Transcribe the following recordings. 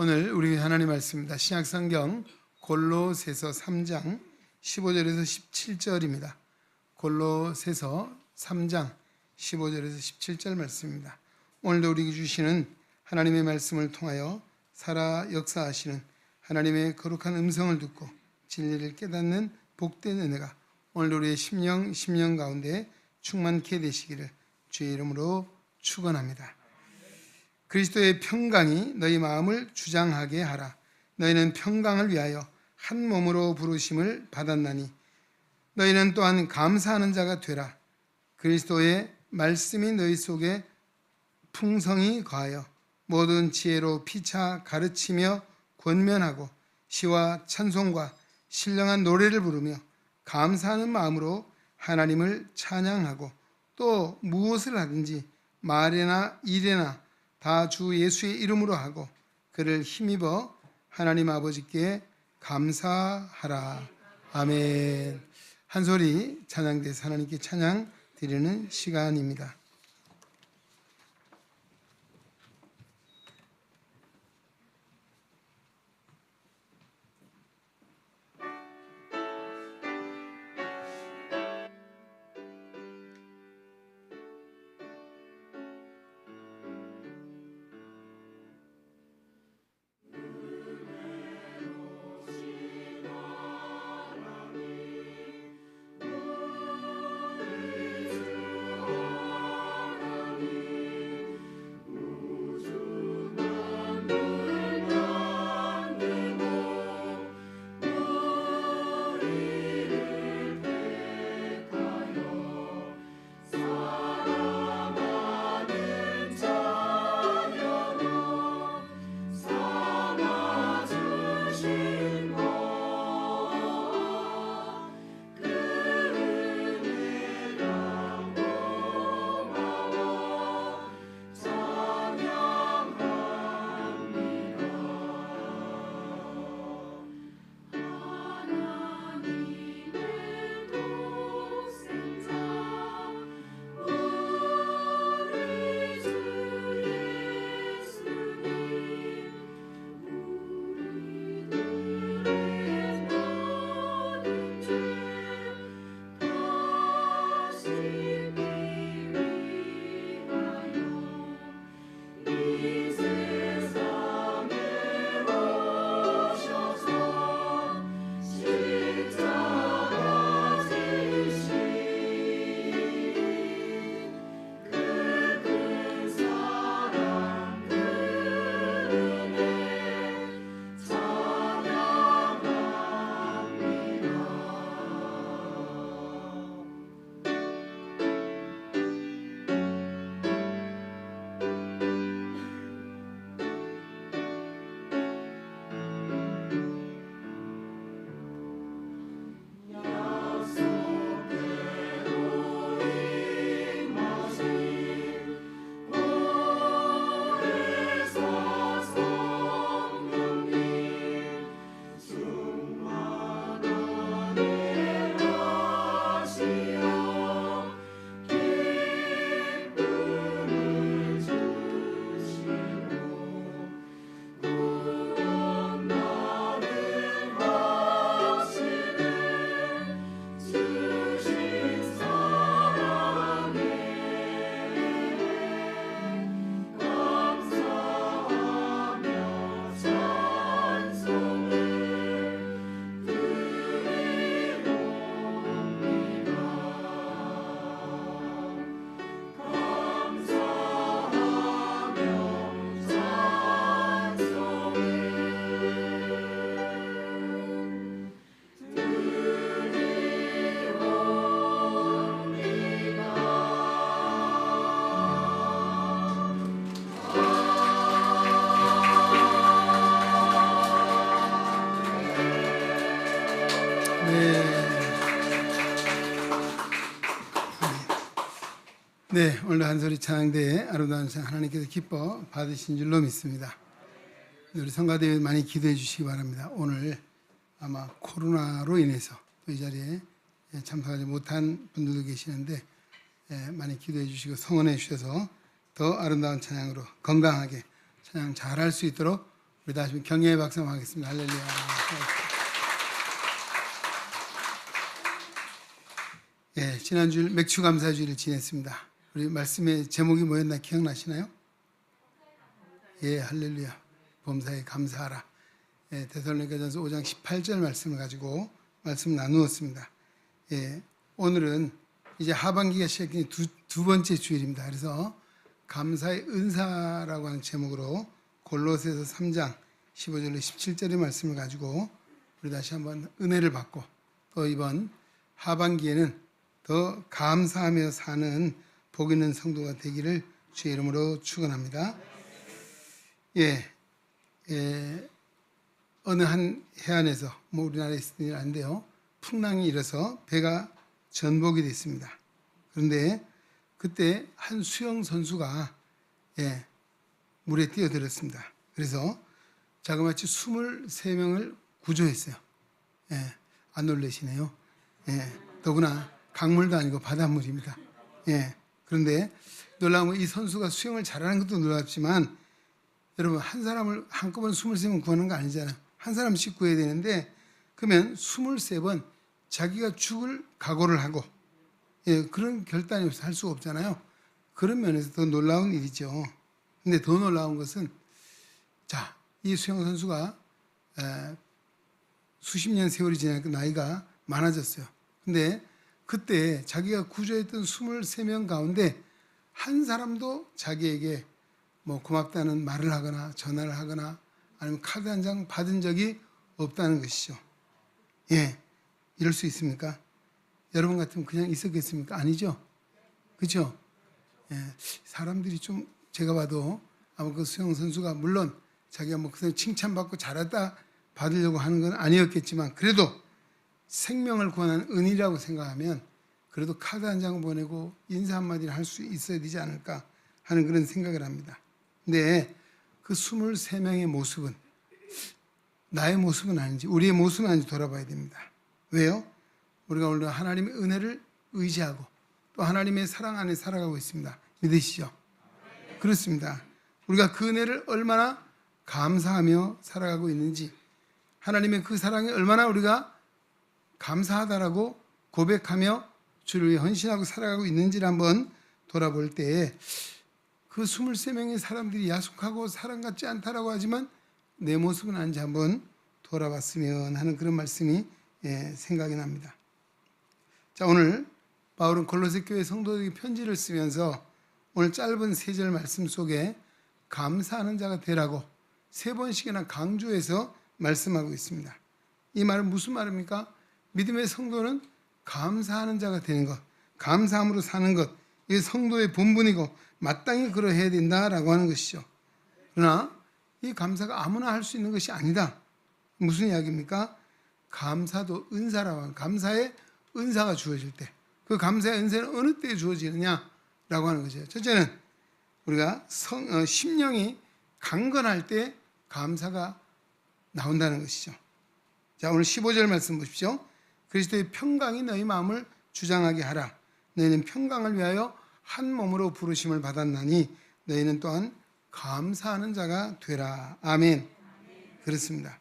오늘 우리 하나님 말씀입니다. 신약성경 골로새서 3장 15절에서 17절입니다. 골로새서 3장 15절에서 17절 말씀입니다. 오늘도 우리에게 주시는 하나님의 말씀을 통하여 살아 역사하시는 하나님의 거룩한 음성을 듣고 진리를 깨닫는 복된 은혜가 오늘 우리의 심령 가운데 충만케 되시기를 주의 이름으로 축원합니다. 그리스도의 평강이 너희 마음을 주장하게 하라. 너희는 평강을 위하여 한 몸으로 부르심을 받았나니 너희는 또한 감사하는 자가 되라. 그리스도의 말씀이 너희 속에 풍성히 거하여 모든 지혜로 피차 가르치며 권면하고 시와 찬송과 신령한 노래를 부르며 감사하는 마음으로 하나님을 찬양하고 또 무엇을 하든지 말이나 일이나 다 주 예수의 이름으로 하고 그를 힘입어 하나님 아버지께 감사하라. 아멘. 한 소리 찬양돼서 하나님께 찬양 드리는 시간입니다. 네, 오늘 한 소리 찬양대에 아름다운 찬양 하나님께서 기뻐 받으신 줄로 믿습니다. 우리 성가대회 많이 기도해 주시기 바랍니다. 오늘 아마 코로나로 인해서 또 이 자리에 참석하지 못한 분들도 계시는데 많이 기도해 주시고 성원해 주셔서 더 아름다운 찬양으로 건강하게 찬양 잘할 수 있도록 우리 다시 한번 격려의 박수 한번 하겠습니다. 할렐루야. 예, 지난주일 맥주 감사주일을 지냈습니다. 우리 말씀의 제목이 뭐였나 기억나시나요? 예, 할렐루야. 범사에 감사하라. 예, 데살로니가전서 5장 18절 말씀을 가지고 말씀 나누었습니다. 예, 오늘은 이제 하반기가 시작된 두 번째 주일입니다. 그래서 감사의 은사라고 하는 제목으로 골로새서 3장 15절로 17절의 말씀을 가지고 우리 다시 한번 은혜를 받고 또 이번 하반기에는 더 감사하며 사는 복 있는 성도가 되기를 주의 이름으로 축원합니다. 어느 한 해안에서 우리나라에 있을 일은 아닌데요, 풍랑이 일어서 배가 전복이 됐습니다. 그런데 그때 한 수영 선수가 물에 뛰어들었습니다. 그래서 자그마치 23명을 구조했어요. 안 놀라시네요. 더구나 강물도 아니고 바닷물입니다. 그런데 놀라운 건 이 선수가 수영을 잘하는 것도 놀랍지만, 여러분, 한 사람을 한꺼번에 23명 구하는 거 아니잖아요. 한 사람씩 구해야 되는데, 그러면 23번 자기가 죽을 각오를 하고, 그런 결단이 없이 할 수가 없잖아요. 그런 면에서 더 놀라운 일이죠. 근데 더 놀라운 것은, 자, 이 수영 선수가 수십 년 세월이 지나니까 나이가 많아졌어요. 근데 그때 자기가 구조했던 23명 가운데 한 사람도 자기에게 고맙다는 말을 하거나 전화를 하거나 아니면 카드 한 장 받은 적이 없다는 것이죠. 이럴 수 있습니까? 여러분 같으면 그냥 있었겠습니까? 아니죠? 그렇죠? 사람들이 좀, 제가 봐도 아마 그 수영 선수가 물론 자기가 그냥 칭찬받고 잘했다 받으려고 하는 건 아니었겠지만, 그래도 생명을 구하는 은이라고 생각하면 그래도 카드 한 장 보내고 인사 한마디를 할 수 있어야 되지 않을까 하는 그런 생각을 합니다. 근데 그 23명의 모습은 나의 모습은 아닌지, 우리의 모습은 아닌지 돌아봐야 됩니다. 왜요? 우리가 오늘 하나님의 은혜를 의지하고 또 하나님의 사랑 안에 살아가고 있습니다. 믿으시죠? 그렇습니다. 우리가 그 은혜를 얼마나 감사하며 살아가고 있는지, 하나님의 그 사랑에 얼마나 우리가 감사하다라고 고백하며 주를 위해 헌신하고 살아가고 있는지를 한번 돌아볼 때에, 그 23명의 사람들이 야속하고 사람 같지 않다라고 하지만 내 모습은 아닌지 한번 돌아봤으면 하는 그런 말씀이 생각이 납니다. 자, 오늘 바울은 골로새 교회 성도들에게 편지를 쓰면서 오늘 짧은 3절 말씀 속에 감사하는 자가 되라고 3번씩이나 강조해서 말씀하고 있습니다. 이 말은 무슨 말입니까? 믿음의 성도는 감사하는 자가 되는 것, 감사함으로 사는 것, 이게 성도의 본분이고 마땅히 그러해야 된다라고 하는 것이죠. 그러나 이 감사가 아무나 할 수 있는 것이 아니다. 무슨 이야기입니까? 감사도 은사라고 하는, 감사의 은사가 주어질 때, 그 감사의 은사는 어느 때에 주어지느냐라고 하는 거죠. 첫째는 우리가 심령이 강건할 때 감사가 나온다는 것이죠. 자, 오늘 15절 말씀 보십시오. 그리스도의 평강이 너희 마음을 주장하게 하라. 너희는 평강을 위하여 한 몸으로 부르심을 받았나니 너희는 또한 감사하는 자가 되라. 아멘. 그렇습니다.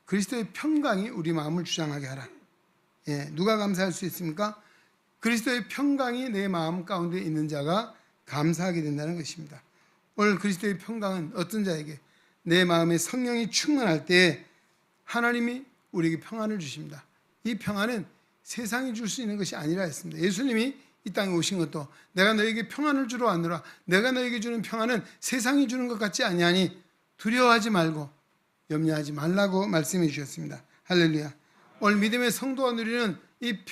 그리스도의 평강이 우리 마음을 주장하게 하라. 누가 감사할 수 있습니까? 그리스도의 평강이 내 마음 가운데 있는 자가 감사하게 된다는 것입니다. 오늘 그리스도의 평강은 어떤 자에게? 내 마음에 성령이 충만할 때 하나님이 우리에게 평안을 주십니다. 이 평안은 세상이 줄 수 있는 것이 아니라 했습니다. 예수님이 이 땅에 오신 것도 내가 너에게 평안을 주러 왔노라, 내가 너에게 주는 평안은 세상이 주는 것 같지 아니하니 두려워하지 말고 염려하지 말라고 말씀해 주셨습니다. 할렐루야. 오늘 믿음의 성도가 누리는 이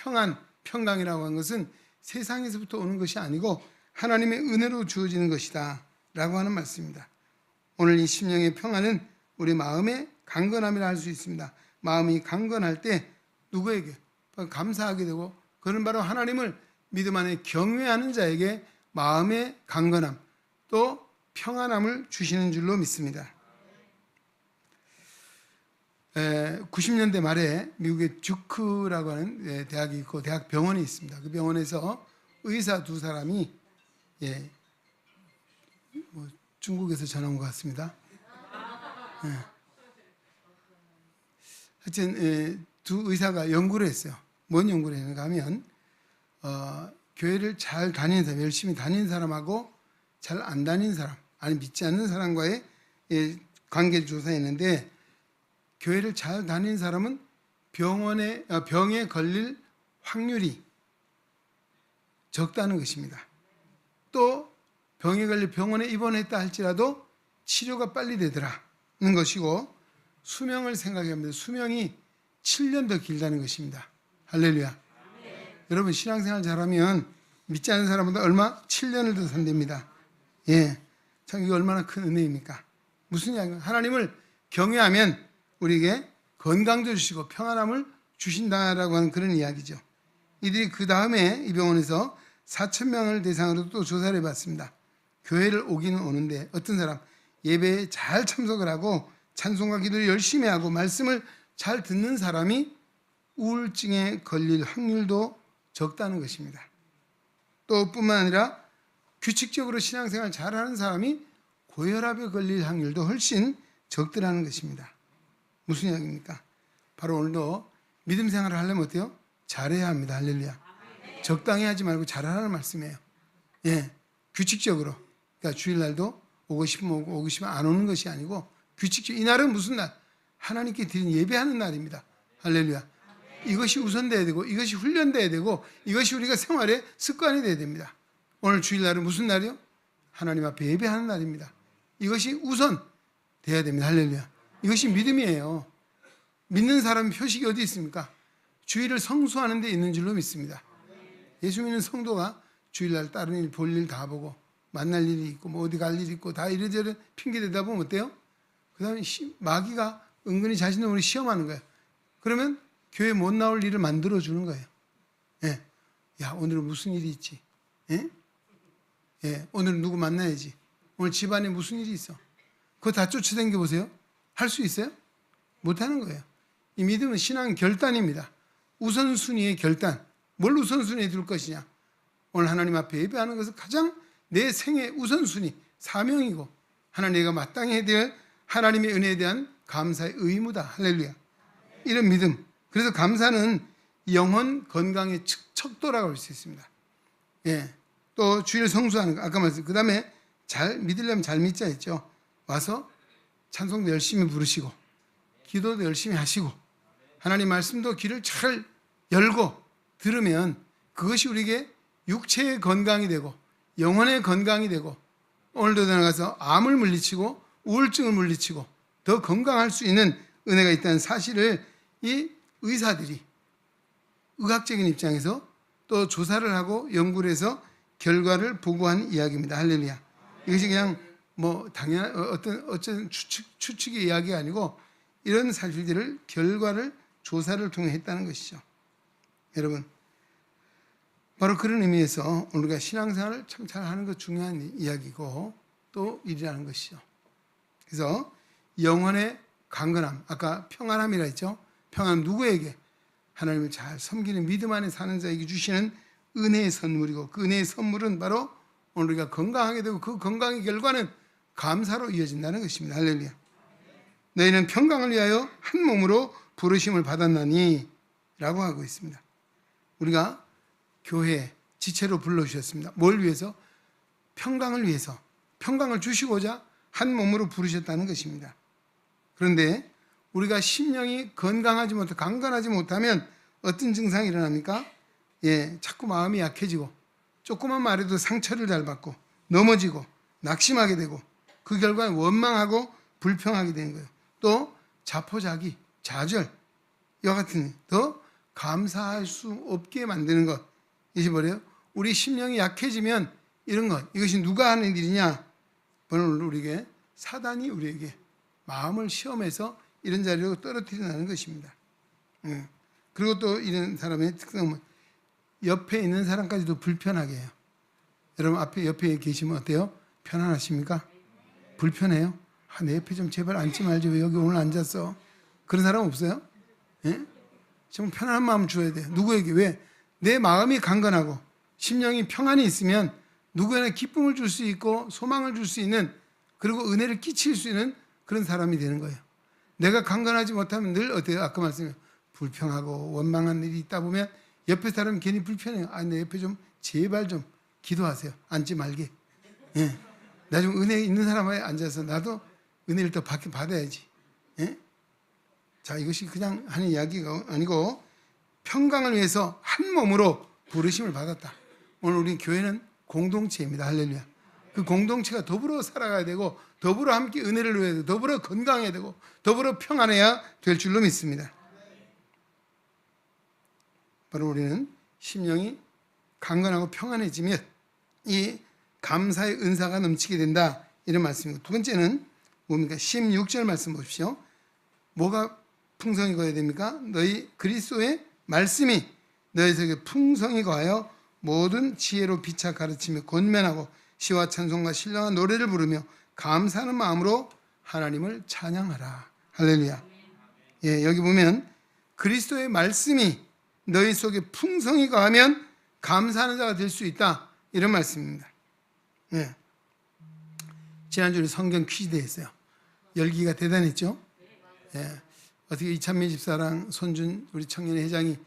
평강이라고 하는 것은 세상에서부터 오는 것이 아니고 하나님의 은혜로 주어지는 것이다 라고 하는 말씀입니다. 오늘 이 심령의 평안은 우리 마음의 강건함이라 할 수 있습니다. 마음이 강건할 때 누구에게 감사하게 되고, 그는 바로 하나님을 믿음 안에 경외하는 자에게 마음의 강건함 또 평안함을 주시는 줄로 믿습니다. 90년대 말에 미국의 듀크라고 하는 대학이 있고 대학 병원이 있습니다. 그 병원에서 의사 2사람이 중국에서 전화 온 것 같습니다. 하여튼 두 의사가 연구를 했어요. 뭔 연구를 했는가 하면 교회를 잘 다니는 사람, 열심히 다니는 사람하고 잘 안 다니는 사람, 아니 믿지 않는 사람과의 관계를 조사했는데 교회를 잘 다니는 사람은 병에 걸릴 확률이 적다는 것입니다. 또 병에 걸려 병원에 입원했다 할지라도 치료가 빨리 되더라는 것이고 수명을 생각해보면 수명이 7년 더 길다는 것입니다. 할렐루야. 여러분 신앙생활 잘하면 믿지 않는 사람보다 얼마? 7년을 더 산답니다. 예, 참 이게 얼마나 큰 은혜입니까? 무슨 이야기입니까? 하나님을 경외하면 우리에게 건강도 주시고 평안함을 주신다라고 하는 그런 이야기죠. 이들이 그 다음에 이 병원에서 4,000명을 대상으로 또 조사를 해봤습니다. 교회를 오기는 오는데 어떤 사람 예배에 잘 참석을 하고 찬송과 기도를 열심히 하고 말씀을 잘 듣는 사람이 우울증에 걸릴 확률도 적다는 것입니다. 또 뿐만 아니라 규칙적으로 신앙생활 잘하는 사람이 고혈압에 걸릴 확률도 훨씬 적더라는 것입니다. 무슨 이야기입니까? 바로 오늘도 믿음 생활을 하려면 어때요? 잘해야 합니다. 할렐루야. 적당히 하지 말고 잘하라는 말씀이에요. 예, 규칙적으로. 그러니까 주일날도 오고 싶으면 오고, 오고 싶으면 안 오는 것이 아니고 규칙적으로. 이날은 무슨 날? 하나님께 드린 예배하는 날입니다. 할렐루야. 이것이 우선돼야 되고 이것이 훈련돼야 되고 이것이 우리가 생활의 습관이 돼야 됩니다. 오늘 주일날은 무슨 날이요? 하나님 앞에 예배하는 날입니다. 이것이 우선 돼야 됩니다. 할렐루야. 이것이 믿음이에요. 믿는 사람의 표식이 어디 있습니까? 주일을 성수하는 데 있는 줄로 믿습니다. 예수 믿는 성도가 주일날 다른 일 볼 일 다 보고 만날 일이 있고 뭐 어디 갈 일이 있고 다 이래저래 핑계대다 보면 어때요? 그 다음에 마귀가 은근히 자신의 몸을 시험하는 거예요. 그러면 교회 못 나올 일을 만들어주는 거예요. 예. 야, 오늘은 무슨 일이 있지? 예? 예. 오늘은 누구 만나야지. 오늘 집안에 무슨 일이 있어. 그거 다 쫓아다녀 보세요. 할 수 있어요? 못하는 거예요. 이 믿음은 신앙 결단입니다. 우선순위의 결단. 뭘 우선순위에 둘 것이냐. 오늘 하나님 앞에 예배하는 것은 가장 내 생의 우선순위, 사명이고 하나님 내가 마땅히 해야 될 하나님의 은혜에 대한 감사의 의무다. 할렐루야. 이런 믿음. 그래서 감사는 영혼 건강의 척도라고 할 수 있습니다. 예. 또 주일 성수하는 거. 아까 말씀. 그 다음에 믿으려면 잘 믿자 했죠. 와서 찬송도 열심히 부르시고 기도도 열심히 하시고 하나님 말씀도 귀를 잘 열고 들으면 그것이 우리에게 육체의 건강이 되고 영혼의 건강이 되고 오늘도 나가서 암을 물리치고 우울증을 물리치고 더 건강할 수 있는 은혜가 있다는 사실을 이 의사들이 의학적인 입장에서 또 조사를 하고 연구를 해서 결과를 보고한 이야기입니다. 할렐루야. 이것이 그냥 뭐 당연한 어떤 추측의 이야기가 아니고 이런 사실들을 결과를 조사를 통해 했다는 것이죠. 여러분 바로 그런 의미에서 우리가 신앙생활을 참 잘하는 것 중요한 이야기고 또 일이라는 것이죠. 그래서 영혼의 강건함, 아까 평안함이라 했죠. 평안함 누구에게? 하나님을 잘 섬기는 믿음 안에 사는 자에게 주시는 은혜의 선물이고 그 은혜의 선물은 바로 오늘 우리가 건강하게 되고 그 건강의 결과는 감사로 이어진다는 것입니다. 할렐루야. 너희는 평강을 위하여 한 몸으로 부르심을 받았나니 라고 하고 있습니다. 우리가 교회 지체로 불러주셨습니다. 뭘 위해서? 평강을 위해서. 평강을 주시고자 한 몸으로 부르셨다는 것입니다. 그런데 우리가 심령이 건강하지 못하고 강건하지 못하면 어떤 증상이 일어납니까? 예, 자꾸 마음이 약해지고 조그만 말에도 상처를 잘 받고 넘어지고 낙심하게 되고 그 결과에 원망하고 불평하게 되는 거예요. 또 자포자기, 좌절 이와 같은 더 감사할 수 없게 만드는 것. 이것이 뭐래요? 우리 심령이 약해지면 이런 것. 이것이 누가 하는 일이냐? 오늘 우리에게 사단이 우리에게 마음을 시험해서 이런 자리로 떨어뜨린다는 것입니다. 그리고 또 이런 사람의 특성은 옆에 있는 사람까지도 불편하게 해요. 여러분 옆에 계시면 어때요? 편안하십니까? 불편해요? 내 옆에 좀 제발 앉지 말지 왜 여기 오늘 앉았어? 그런 사람 없어요? 예? 좀 편안한 마음 줘야 돼요. 누구에게? 왜? 내 마음이 강건하고 심령이 평안이 있으면 누구에나 기쁨을 줄 수 있고 소망을 줄 수 있는 그리고 은혜를 끼칠 수 있는 그런 사람이 되는 거예요. 내가 강건하지 못하면 늘 어때요? 아까 말씀에 불평하고 원망한 일이 있다 보면 옆에 사람이 괜히 불편해요. 내 옆에 좀 제발 좀 기도하세요. 앉지 말게. 예. 나 좀 은혜 있는 사람에 앉아서 나도 은혜를 더 받아야지. 예? 자, 이것이 그냥 하는 이야기가 아니고 평강을 위해서 한 몸으로 부르심을 받았다. 오늘 우리 교회는 공동체입니다. 할렐루야. 그 공동체가 더불어 살아가야 되고 더불어 함께 은혜를 누려야 되고 더불어 건강해야 되고 더불어 평안해야 될 줄로 믿습니다. 바로 우리는 심령이 강건하고 평안해지면 이 감사의 은사가 넘치게 된다, 이런 말씀이고, 두 번째는 뭡니까? 16절 말씀 보십시오. 뭐가 풍성히 거해야 됩니까? 너희 그리스도의 말씀이 너희 속에 풍성히 거하여 모든 지혜로 비차 가르치며 권면하고 시와 찬송과 신령한 노래를 부르며 감사하는 마음으로 하나님을 찬양하라. 할렐루야. 예, 여기 보면 그리스도의 말씀이 너희 속에 풍성히 거하면 감사하는 자가 될 수 있다, 이런 말씀입니다. 예. 지난주에 성경 퀴즈 했어요. 열기가 대단했죠. 예. 어떻게 이찬미 집사랑 손준 우리 청년회 회장이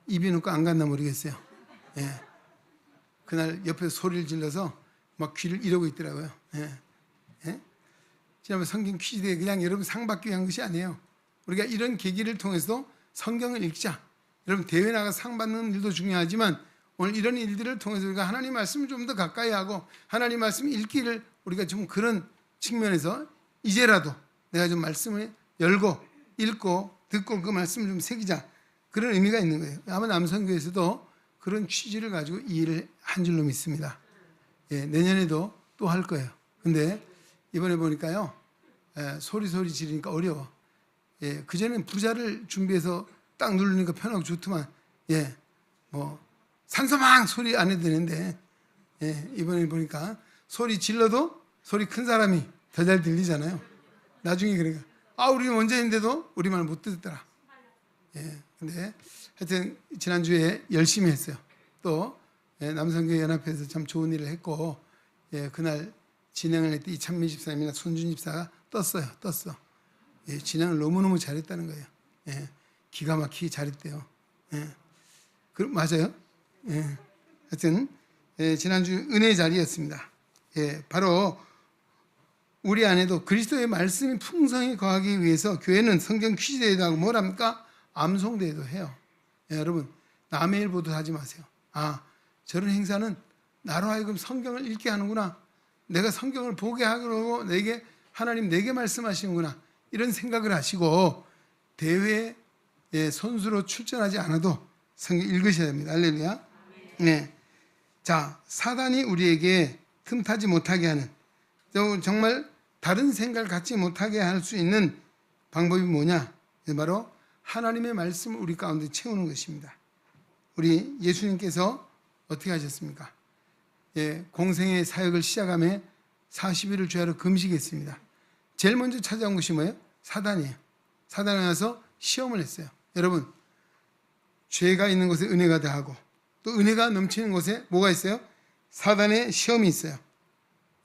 입이 놓고 안 갔나 모르겠어요. 예. 그날 옆에서 소리를 질러서 막 귀를 이러고 있더라고요. 예. 예? 지난번 성경 퀴즈대회 그냥 여러분 상 받기 위한 것이 아니에요. 우리가 이런 계기를 통해서 성경을 읽자. 여러분 대회 나가 상 받는 일도 중요하지만 오늘 이런 일들을 통해서 우리가 하나님 말씀을 좀 더 가까이 하고 하나님 말씀 읽기를 우리가 좀 그런 측면에서 이제라도 내가 좀 말씀을 열고 읽고 듣고 그 말씀을 좀 새기자, 그런 의미가 있는 거예요. 아마 남성교회에서도 그런 취지를 가지고 이 일을 한 줄로 믿습니다. 예, 내년에도 또 할 거예요. 근데 이번에 보니까요, 소리 지르니까 어려워. 예, 그전엔 부자를 준비해서 딱 누르니까 편하고 좋더만, 예, 뭐 산소망 소리 안 해도 되는데, 예, 이번에 보니까 소리 질러도 소리 큰 사람이 더 잘 들리잖아요. 나중에 그러니까 우리 먼저 했는데도 우리 말 못 듣더라. 예, 근데 하여튼 지난주에 열심히 했어요. 또 예, 남성교회 연합회에서 참 좋은 일을 했고, 예, 그날 진행을 했더니 이찬미 집사님이나 손준 집사가 떴어. 예, 진행을 너무너무 잘했다는 거예요. 예, 기가 막히게 잘했대요. 예, 맞아요. 예, 하여튼 예, 지난주 은혜의 자리였습니다. 예, 바로 우리 안에도 그리스도의 말씀이 풍성히 거하기 위해서 교회는 성경 퀴즈대회도 하고 뭐랍니까? 암송대회도 해요. 예, 여러분 남의 일 보도 하지 마세요. 저런 행사는 나로 하여금 성경을 읽게 하는구나, 내가 성경을 보게 하고 내게 하나님 내게 말씀하시는구나, 이런 생각을 하시고 대회에 선수로 출전하지 않아도 성경 읽으셔야 됩니다. 할렐루야. 네. 자, 사단이 우리에게 틈타지 못하게 하는, 정말 다른 생각을 갖지 못하게 할 수 있는 방법이 뭐냐? 바로 하나님의 말씀을 우리 가운데 채우는 것입니다. 우리 예수님께서 어떻게 하셨습니까? 예, 공생의 사역을 시작하며 40일을 주야로 금식했습니다. 제일 먼저 찾아온 것이 뭐예요? 사단이에요. 사단에 와서 시험을 했어요. 여러분, 죄가 있는 곳에 은혜가 더하고 또 은혜가 넘치는 곳에 뭐가 있어요? 사단의 시험이 있어요.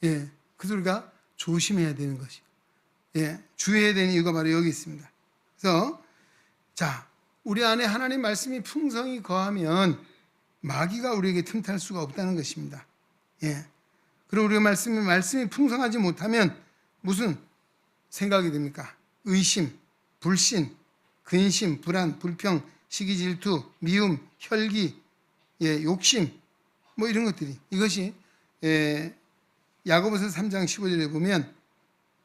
예, 그래서 우리가 조심해야 되는 것이, 예, 주의해야 되는 이유가 바로 여기 있습니다. 그래서 자, 우리 안에 하나님 말씀이 풍성히 거하면 마귀가 우리에게 틈탈 수가 없다는 것입니다. 예, 그리고 우리가 말씀이 풍성하지 못하면 무슨 생각이 됩니까? 의심, 불신, 근심, 불안, 불평, 시기, 질투, 미움, 혈기, 예, 욕심, 뭐 이런 것들이, 이것이 야고보서 3장 15절에 보면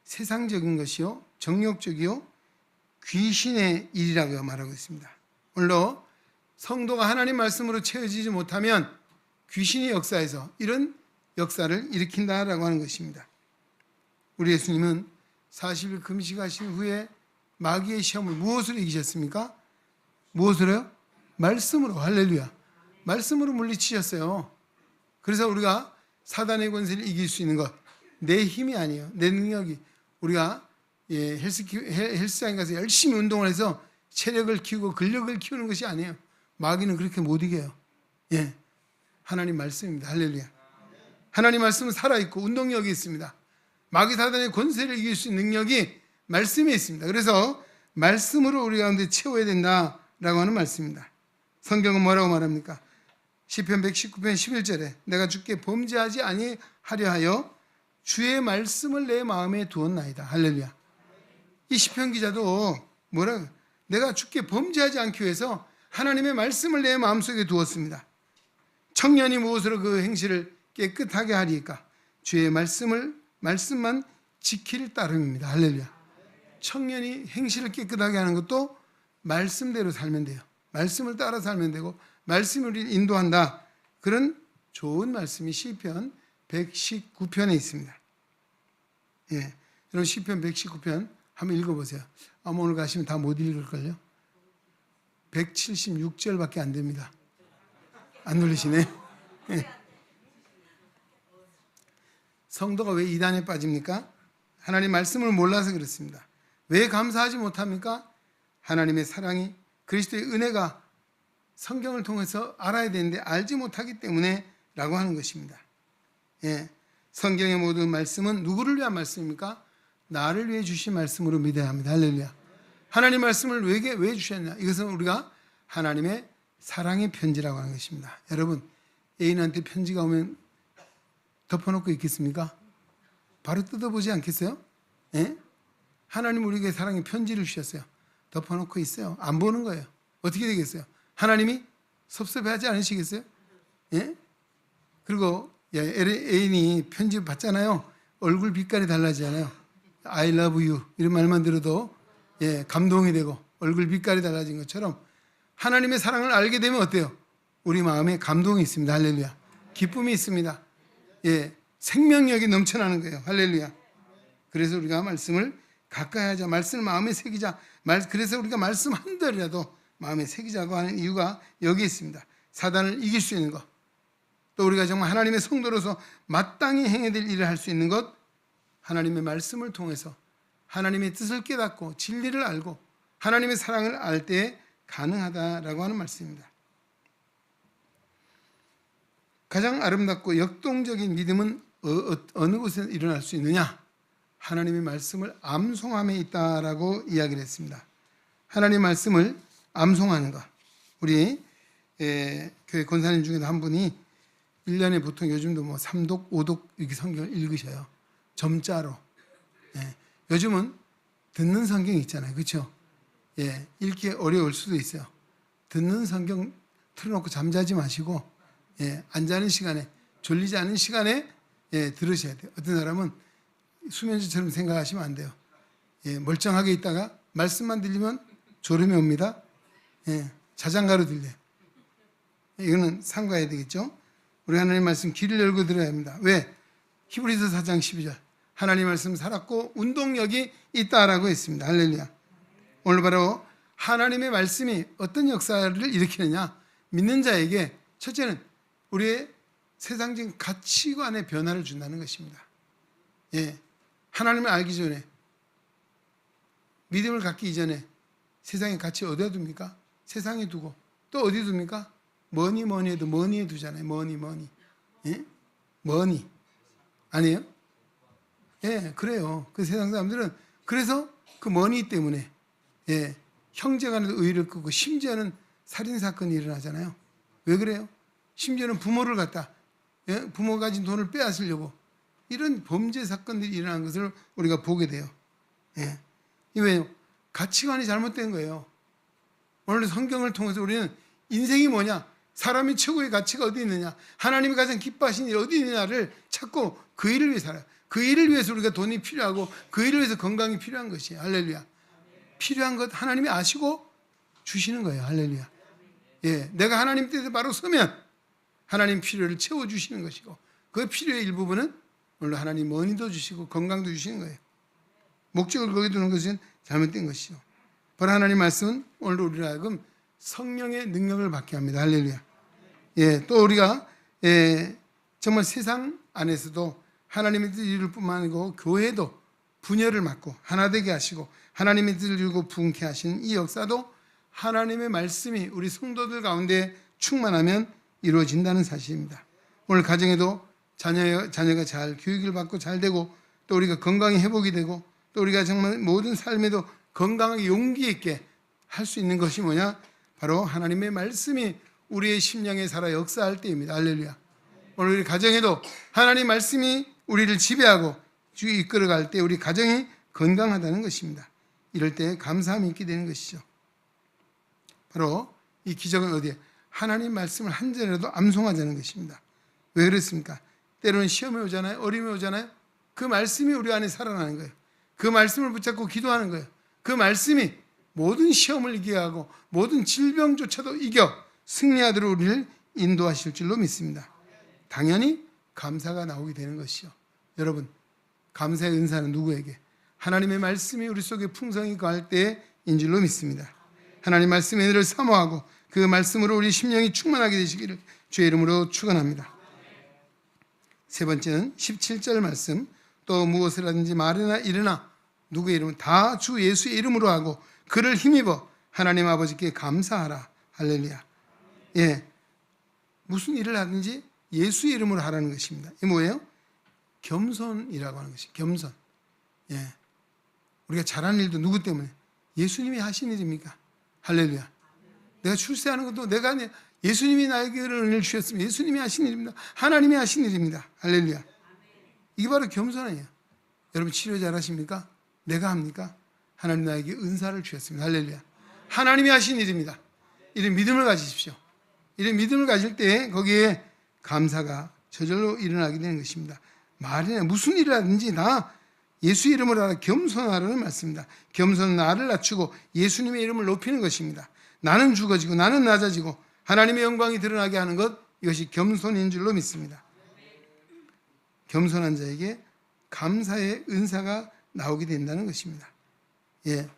세상적인 것이요, 정욕적이요, 귀신의 일이라고 말하고 있습니다. 물론 성도가 하나님 말씀으로 채워지지 못하면 귀신이 역사해서 이런 역사를 일으킨다라고 하는 것입니다. 우리 예수님은 40일 금식하신 후에 마귀의 시험을 무엇으로 이기셨습니까? 무엇으로요? 말씀으로. 할렐루야. 말씀으로 물리치셨어요. 그래서 우리가 사단의 권세를 이길 수 있는 것, 내 힘이 아니에요. 내 능력이. 우리가 헬스장에 가서 열심히 운동을 해서 체력을 키우고 근력을 키우는 것이 아니에요. 마귀는 그렇게 못 이겨요. 예, 하나님 말씀입니다. 할렐루야. 하나님 말씀은 살아있고 운동력이 있습니다. 마귀 사단의 권세를 이길 수 있는 능력이 말씀에 있습니다. 그래서 말씀으로 우리 가운데 채워야 된다라고 하는 말씀입니다. 성경은 뭐라고 말합니까? 시편 119편 11절에 내가 주께 범죄하지 아니하려 하여 주의 말씀을 내 마음에 두었나이다. 할렐루야. 이 시편 기자도 뭐라고? 내가 주께 범죄하지 않기 위해서 하나님의 말씀을 내 마음속에 두었습니다. 청년이 무엇으로 그 행실을 깨끗하게 하리까? 주의 말씀만 지킬 따름입니다. 할렐루야. 청년이 행실을 깨끗하게 하는 것도 말씀대로 살면 돼요. 말씀을 따라 살면 되고 말씀이 우리를 인도한다. 그런 좋은 말씀이 시편 119편에 있습니다. 예, 여러분 시편 119편 한번 읽어보세요. 아마 오늘 가시면 다 못 읽을걸요. 176절밖에 안 됩니다. 안 눌리시네. 예. 성도가 왜 이단에 빠집니까? 하나님 말씀을 몰라서 그렇습니다. 왜 감사하지 못합니까? 하나님의 사랑이, 그리스도의 은혜가 성경을 통해서 알아야 되는데 알지 못하기 때문에 라고 하는 것입니다. 예, 성경의 모든 말씀은 누구를 위한 말씀입니까? 나를 위해 주신 말씀으로 믿어야 합니다. 할렐루야. 하나님 말씀을 왜 주셨냐? 이것은 우리가 하나님의 사랑의 편지라고 하는 것입니다. 여러분, 애인한테 편지가 오면 덮어놓고 있겠습니까? 바로 뜯어보지 않겠어요? 예? 하나님 우리에게 사랑의 편지를 주셨어요. 덮어놓고 있어요. 안 보는 거예요. 어떻게 되겠어요? 하나님이 섭섭해하지 않으시겠어요? 예? 그리고 애인이 편지 받잖아요. 얼굴 빛깔이 달라지잖아요. I love you 이런 말만 들어도 감동이 되고 얼굴 빛깔이 달라진 것처럼 하나님의 사랑을 알게 되면 어때요? 우리 마음에 감동이 있습니다. 할렐루야. 기쁨이 있습니다. 예, 생명력이 넘쳐나는 거예요. 할렐루야. 그래서 우리가 말씀을 가까이 하자. 말씀을 마음에 새기자. 그래서 우리가 말씀 한 달이라도 마음에 새기자고 하는 이유가 여기 있습니다. 사단을 이길 수 있는 것. 또 우리가 정말 하나님의 성도로서 마땅히 해야 될 일을 할 수 있는 것. 하나님의 말씀을 통해서 하나님의 뜻을 깨닫고 진리를 알고 하나님의 사랑을 알 때 가능하다라고 하는 말씀입니다. 가장 아름답고 역동적인 믿음은 어느 곳에 일어날 수 있느냐? 하나님의 말씀을 암송함에 있다라고 이야기를 했습니다. 하나님의 말씀을 암송하는 것. 우리 교회 권사님 중에 한 분이 1년에 보통 요즘도 3독, 5독 이렇게 성경을 읽으셔요. 점자로. 예. 요즘은 듣는 성경이 있잖아요. 그렇죠? 예. 읽기 어려울 수도 있어요. 듣는 성경 틀어놓고 잠자지 마시고 안 자는 시간에, 졸리지 않은 시간에 들으셔야 돼요. 어떤 사람은 수면제처럼 생각하시면 안 돼요. 멀쩡하게 있다가 말씀만 들리면 졸음이 옵니다. 자장가로 들려요. 이거는 삼가해야 되겠죠. 우리 하나님 말씀 귀를 열고 들어야 합니다. 왜? 히브리서 4장 12절 하나님 말씀 살았고 운동력이 있다라고 했습니다. 할렐루야. 오늘 바로 하나님의 말씀이 어떤 역사를 일으키느냐. 믿는 자에게 첫째는 우리의 세상적인 가치관의 변화를 준다는 것입니다. 하나님을 알기 전에, 믿음을 갖기 이전에 세상의 가치 어디에 둡니까? 세상에 두고 또 어디 둡니까? 뭐니 해도 머니에 두잖아요. 머니. 머니 아니에요? 그래요. 그 세상 사람들은 그래서 그 머니 때문에 형제간에도 의를 끄고 심지어는 살인사건이 일어나잖아요. 왜 그래요? 심지어는 부모를 갖다 부모가 가진 돈을 빼앗으려고 이런 범죄 사건들이 일어난 것을 우리가 보게 돼요. 왜요? 가치관이 잘못된 거예요. 오늘 성경을 통해서 우리는 인생이 뭐냐? 사람이 최고의 가치가 어디 있느냐? 하나님이 가장 기뻐하시는 일이 어디 있느냐를 찾고 그 일을 위해 살아요. 그 일을 위해서 우리가 돈이 필요하고 그 일을 위해서 건강이 필요한 것이에요. 할렐루야. 필요한 것 하나님이 아시고 주시는 거예요. 할렐루야. 내가 하나님 뜻에 바로 서면 하나님 필요를 채워주시는 것이고 그 필요의 일부분은 물론 하나님 머니도 주시고 건강도 주시는 거예요. 목적을 거기 두는 것은 잘못된 것이죠. 바로 하나님 말씀은 오늘도 우리로 하여금 성령의 능력을 받게 합니다. 할렐루야. 또 우리가 정말 세상 안에서도 하나님의 뜻을 이룰 뿐만 아니고 교회도 분열을 막고 하나 되게 하시고 하나님의 뜻을 이루고 부흥케 하시는 이 역사도 하나님의 말씀이 우리 성도들 가운데 충만하면 이루어진다는 사실입니다. 오늘 가정에도 자녀가 잘 교육을 받고 잘 되고 또 우리가 건강이 회복이 되고 또 우리가 정말 모든 삶에도 건강하게 용기 있게 할 수 있는 것이 뭐냐? 바로 하나님의 말씀이 우리의 심령에 살아 역사할 때입니다. 할렐루야. 오늘 우리 가정에도 하나님 말씀이 우리를 지배하고 이끌어갈 때 우리 가정이 건강하다는 것입니다. 이럴 때 감사함이 있게 되는 것이죠. 바로 이 기적은 어디에? 하나님 말씀을 한 절이라도 암송하자는 것입니다. 왜 그렇습니까? 때로는 시험이 오잖아요. 어려움이 오잖아요. 그 말씀이 우리 안에 살아나는 거예요. 그 말씀을 붙잡고 기도하는 거예요. 그 말씀이 모든 시험을 이기게 하고 모든 질병조차도 이겨 승리하도록 우리를 인도하실 줄로 믿습니다. 당연히 감사가 나오게 되는 것이요. 여러분, 감사의 은사는 누구에게? 하나님의 말씀이 우리 속에 풍성히 거할 때인 줄로 믿습니다. 하나님 말씀의 은혜를 사모하고 그 말씀으로 우리 심령이 충만하게 되시기를 주의 이름으로 축원합니다. 세 번째는 17절 말씀. 또 무엇을 하든지 말이나 일으나 누구의 이름은 다 주 예수의 이름으로 하고 그를 힘입어 하나님 아버지께 감사하라. 할렐루야. 예, 무슨 일을 하든지 예수의 이름으로 하라는 것입니다. 이게 뭐예요? 겸손이라고 하는 것이 겸손. 예, 우리가 잘하는 일도 누구 때문에? 예수님이 하신 일입니까? 할렐루야. 내가 출세하는 것도 내가 아니야. 예수님이 나에게 은혜를 주셨으면 예수님이 하신 일입니다. 하나님이 하신 일입니다. 할렐루야. 이게 바로 겸손이에요. 여러분 치료 잘하십니까? 내가 합니까? 하나님 나에게 은사를 주셨습니다. 할렐루야. 하나님이 하신 일입니다. 이런 믿음을 가지십시오. 이런 믿음을 가질 때 거기에 감사가 저절로 일어나게 되는 것입니다. 말이나 무슨 일을 하든지 다 예수 이름으로 하라. 겸손하라는 말씀입니다. 겸손은 나를 낮추고 예수님의 이름을 높이는 것입니다. 나는 죽어지고 나는 낮아지고 하나님의 영광이 드러나게 하는 것, 이것이 겸손인 줄로 믿습니다. 겸손한 자에게 감사의 은사가 나오게 된다는 것입니다. 예,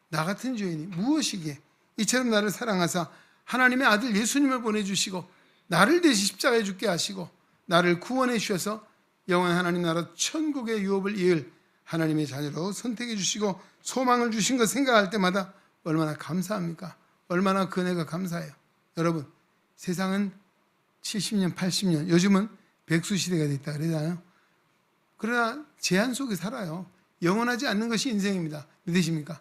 나 같은 죄인이 무엇이기에 이처럼 나를 사랑하사 하나님의 아들 예수님을 보내주시고 나를 대신 십자가에 죽게 하시고 나를 구원해 주셔서 영원한 하나님 나라 천국의 유업을 이을 하나님의 자녀로 선택해 주시고 소망을 주신 것 생각할 때마다 얼마나 감사합니까? 얼마나 그 은혜가 감사해요. 여러분, 세상은 70년, 80년, 요즘은 백수시대가 됐다 그러잖아요. 그러나 제한 속에 살아요. 영원하지 않는 것이 인생입니다. 믿으십니까?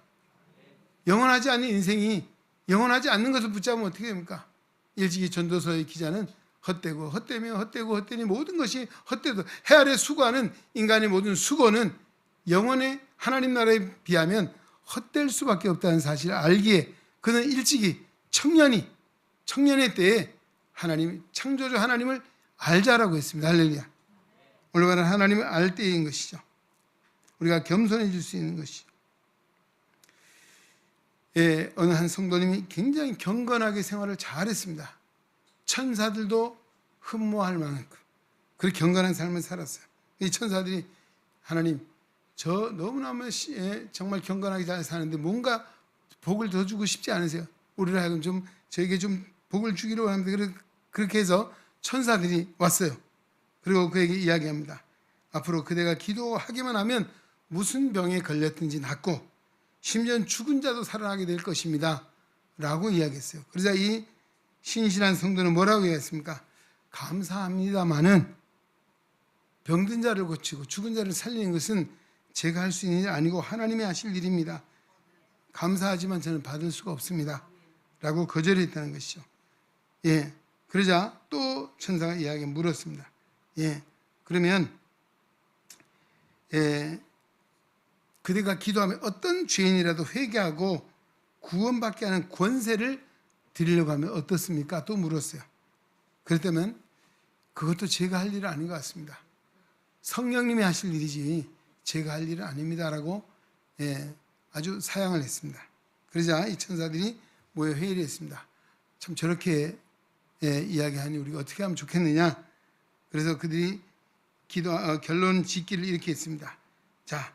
영원하지 않는 인생이 영원하지 않는 것을 붙잡으면 어떻게 됩니까? 일찍이 전도서의 기자는 헛되고 헛되며 헛되고 헛되니 모든 것이 헛되도 해 아래 수고하는 인간의 모든 수고는 영원의 하나님 나라에 비하면 헛될 수밖에 없다는 사실을 알기에 그는 일찍이 청년의 때에 하나님, 창조주 하나님을 알자라고 했습니다. 할렐루야. 오늘 말은 하나님을 알 때인 것이죠. 우리가 겸손해질 수 있는 것이죠. 예, 어느 한 성도님이 굉장히 경건하게 생활을 잘했습니다. 천사들도 흠모할 만큼 그렇게 경건한 삶을 살았어요. 이 천사들이 하나님, 저 너무너무 정말 경건하게 잘 사는데 뭔가 복을 더 주고 싶지 않으세요? 우리를 하여금 좀 저에게 좀 복을 주기로 하는데 그렇게 해서 천사들이 왔어요. 그리고 그에게 이야기합니다. 앞으로 그대가 기도하기만 하면 무슨 병에 걸렸든지 낫고 심지어 죽은 자도 살아나게 될 것입니다 라고 이야기했어요. 그러자 이 신실한 성도는 뭐라고 이야기했습니까? 감사합니다마는 병든 자를 고치고 죽은 자를 살리는 것은 제가 할 수 있는 일이 아니고 하나님이 하실 일입니다. 감사하지만 저는 받을 수가 없습니다 라고 거절했다는 것이죠. 예, 그러자 또 천사가 이야기 물었습니다. 예, 그러면 그대가 기도하면 어떤 죄인이라도 회개하고 구원받게 하는 권세를 드리려고 하면 어떻습니까? 또 물었어요. 그랬다면 그것도 제가 할 일은 아닌 것 같습니다. 성령님이 하실 일이지 제가 할 일은 아닙니다라고 아주 사양을 했습니다. 그러자 이 천사들이 모여 회의를 했습니다. 참 저렇게 이야기하니 우리가 어떻게 하면 좋겠느냐. 그래서 그들이 결론 짓기를 이렇게 했습니다. 자,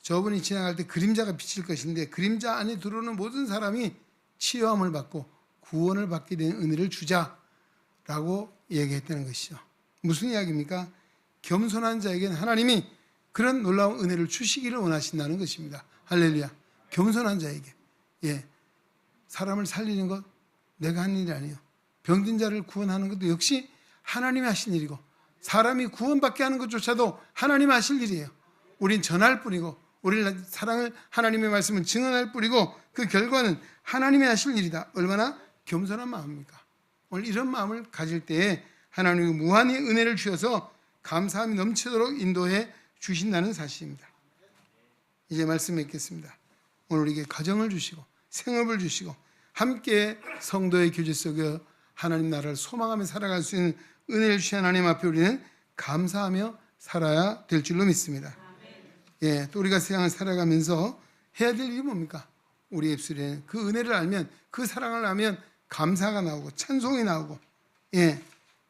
저분이 지나갈 때 그림자가 비칠 것인데 그림자 안에 들어오는 모든 사람이 치유함을 받고 구원을 받게 되는 은혜를 주자라고 얘기했다는 것이죠. 무슨 이야기입니까? 겸손한 자에게는 하나님이 그런 놀라운 은혜를 주시기를 원하신다는 것입니다. 할렐루야. 겸손한 자에게. 예, 사람을 살리는 것 내가 하는 일이 아니에요. 병든 자를 구원하는 것도 역시 하나님이 하신 일이고 사람이 구원받게 하는 것조차도 하나님이 하실 일이에요. 우린 전할 뿐이고 우리는 사랑을, 하나님의 말씀을 증언할 뿐이고 그 결과는 하나님이 하실 일이다. 얼마나 겸손한 마음입니까? 오늘 이런 마음을 가질 때에 하나님이 무한히 은혜를 주셔서 감사함이 넘치도록 인도해 주신다는 사실입니다. 이제 말씀 맺겠습니다. 오늘 우리에게 가정을 주시고 생업을 주시고 함께 성도의 교제 속에 하나님 나라를 소망하며 살아갈 수 있는 은혜를 주신 하나님 앞에 우리는 감사하며 살아야 될 줄로 믿습니다. 예, 또 우리가 세상을 살아가면서 해야 될 일이 뭡니까? 우리 입술에 그 은혜를 알면, 그 사랑을 알면 감사가 나오고 찬송이 나오고, 예,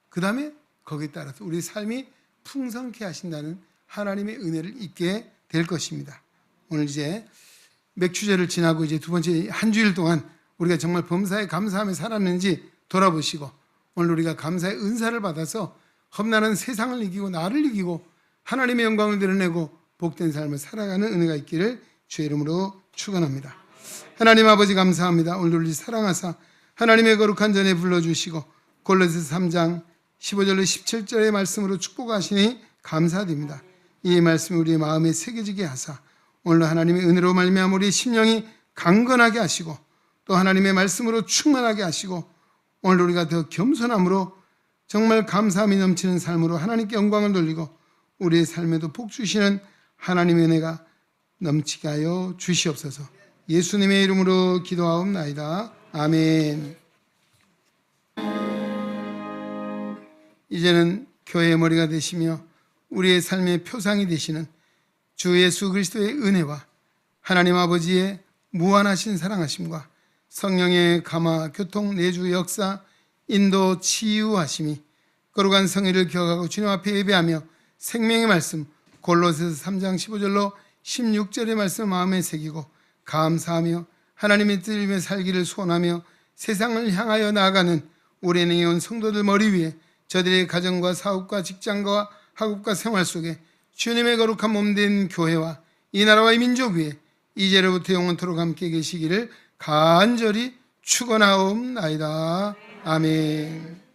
그 다음에 거기에 따라서 우리 삶이 풍성케 하신다는 하나님의 은혜를 잊게 될 것입니다. 오늘 이제 맥주제를 지나고 이제 두 번째 한 주일 동안 우리가 정말 범사에 감사하며 살았는지 돌아보시고, 오늘 우리가 감사의 은사를 받아서 험난한 세상을 이기고 나를 이기고 하나님의 영광을 드러내고 복된 삶을 살아가는 은혜가 있기를 주의 이름으로 축원합니다. 하나님 아버지 감사합니다. 오늘 우리 사랑하사 하나님의 거룩한 전에 불러주시고 골로새서 3장 15절로 17절의 말씀으로 축복하시니 감사드립니다. 이 말씀이 우리의 마음에 새겨지게 하사 오늘 하나님의 은혜로 말미암아 우리 심령이 강건하게 하시고 또 하나님의 말씀으로 충만하게 하시고 오늘 우리가 더 겸손함으로 정말 감사함이 넘치는 삶으로 하나님께 영광을 돌리고 우리의 삶에도 복 주시는 하나님의 은혜가 넘치게 하여 주시옵소서. 예수님의 이름으로 기도하옵나이다. 아멘. 이제는 교회의 머리가 되시며 우리의 삶의 표상이 되시는 주 예수 그리스도의 은혜와 하나님 아버지의 무한하신 사랑하심과 성령의 감화, 교통, 내주, 역사, 인도, 치유하심이 거룩한 성의를 기억하고 주님 앞에 예배하며 생명의 말씀 골로새서 3장 15절로 16절의 말씀을 마음에 새기고 감사하며 하나님의 뜻을 위해 살기를 소원하며 세상을 향하여 나아가는 우리 은행에 온 성도들 머리 위에 저들의 가정과 사업과 직장과 학업과 생활 속에 주님의 거룩한 몸된 교회와 이 나라와 이 민족 위에 이제로부터 영원토록 함께 계시기를 간절히 축원하옵나이다. 아멘.